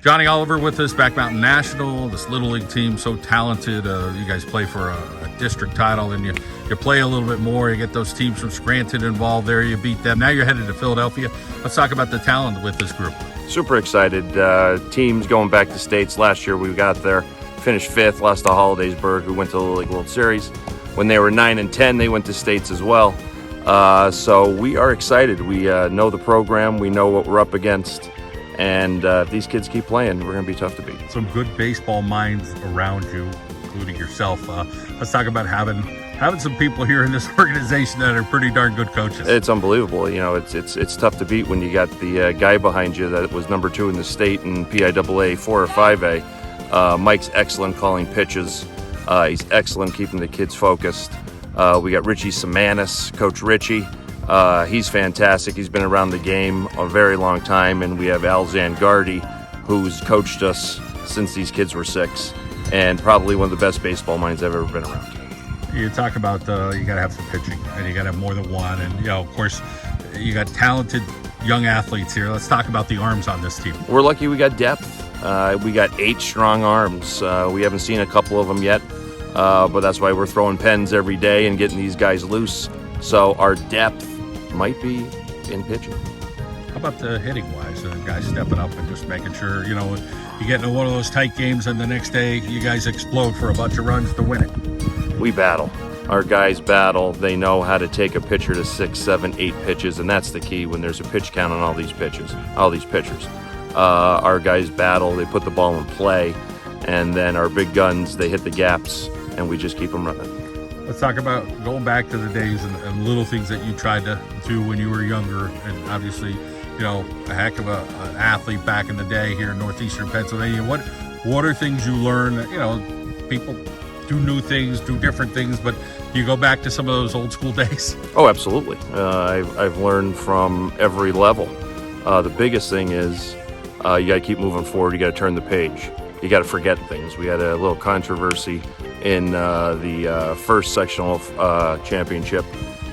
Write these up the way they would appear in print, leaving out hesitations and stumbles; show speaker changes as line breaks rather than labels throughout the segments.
Johnny Oliver with us, Back Mountain National, this Little League team, so talented. You guys play for a district title, and you play a little bit more. You get those teams from Scranton involved there. You beat them. Now you're headed to Philadelphia. Let's talk about the talent with this group.
Super excited. Teams going back to states. Last year we got there, finished 5th, lost to Hollidaysburg, who went to the Little League World Series. When they were 9 and 10, they went to states as well. So we are excited. We know the program. We know what we're up against. And if these kids keep playing, we're going to be tough to beat.
Some good baseball minds around you, including yourself. Let's talk about having some people here in this organization that are pretty darn good coaches.
It's unbelievable. You know, it's tough to beat when you got the guy behind you that was number 2 in the state in PIAA 4 or 5A. Mike's excellent calling pitches. He's excellent keeping the kids focused. We got Richie Samanis, Coach Richie. He's fantastic. He's been around the game a very long time. And we have Al Zangardi, who's coached us since these kids were 6, and probably one of the best baseball minds I've ever been around.
You talk about you got to have some pitching, and you got to have more than one. And, of course, you got talented young athletes here. Let's talk about the arms on this team.
We're lucky we got depth. We got 8 strong arms. We haven't seen a couple of them yet, but that's why we're throwing pens every day and getting these guys loose. So our depth might be in pitching.
How about the hitting-wise? Guys stepping up and just making sure, you get into one of those tight games, and the next day you guys explode for a bunch of runs to win it.
We battle. Our guys battle. They know how to take a pitcher to 6, 7, 8 pitches, and that's the key when there's a pitch count on all these pitchers. Our guys battle. They put the ball in play, and then our big guns, they hit the gaps, and we just keep them running.
Let's talk about going back to the days and little things that you tried to do when you were younger, and obviously, a heck of an athlete back in the day here in northeastern Pennsylvania. What are things you learn that, people do new things, do different things, but you go back to some of those old school days?
Oh, absolutely. I've learned from every level. The biggest thing is you got to keep moving forward. You got to turn the page. You got to forget things. We had a little controversy in the first sectional championship,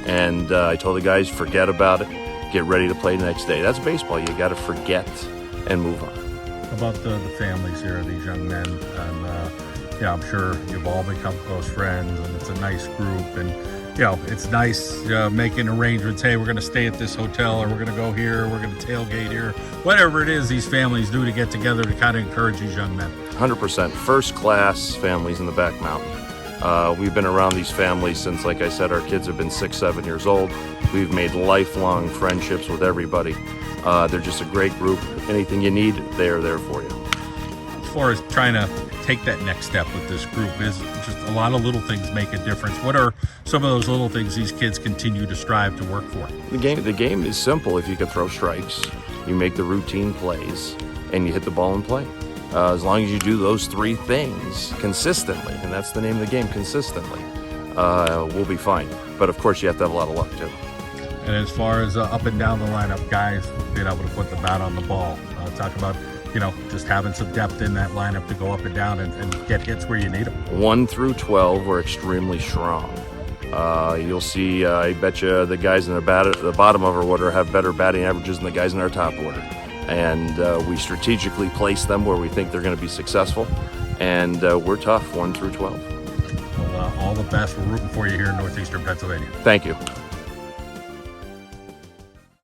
and I told the guys, forget about it, get ready to play the next day. That's baseball. You got to forget and move on.
How about the families here of these young men? And I'm sure you've all become close friends, and it's a nice group, and it's nice making arrangements. Hey, we're going to stay at this hotel, or we're going to go here, we're going to tailgate here. Whatever it is these families do to get together to kind of encourage these young men.
100%. First class families in the Back Mountain. We've been around these families since, like I said, our kids have been 6, 7 years old. We've made lifelong friendships with everybody. They're just a great group. Anything you need, they are there for you.
As far as trying to take that next step with this group, is just a lot of little things make a difference. What are some of those little things these kids continue to strive to work for?
The game is simple. If you can throw strikes, you make the routine plays, and you hit the ball in play. As long as you do those 3 things consistently, and that's the name of the game, consistently, we'll be fine. But of course, you have to have a lot of luck too.
And as far as up and down the lineup, guys being able to put the bat on the ball, talk about just having some depth in that lineup to go up and down and get hits where you need them.
1 through 12 were extremely strong. You'll see, I bet you the guys in the bottom of our order have better batting averages than the guys in our top order. And we strategically place them where we think they're going to be successful. And we're tough, 1 through 12.
Well, all the best. We're rooting for you here in northeastern Pennsylvania.
Thank you.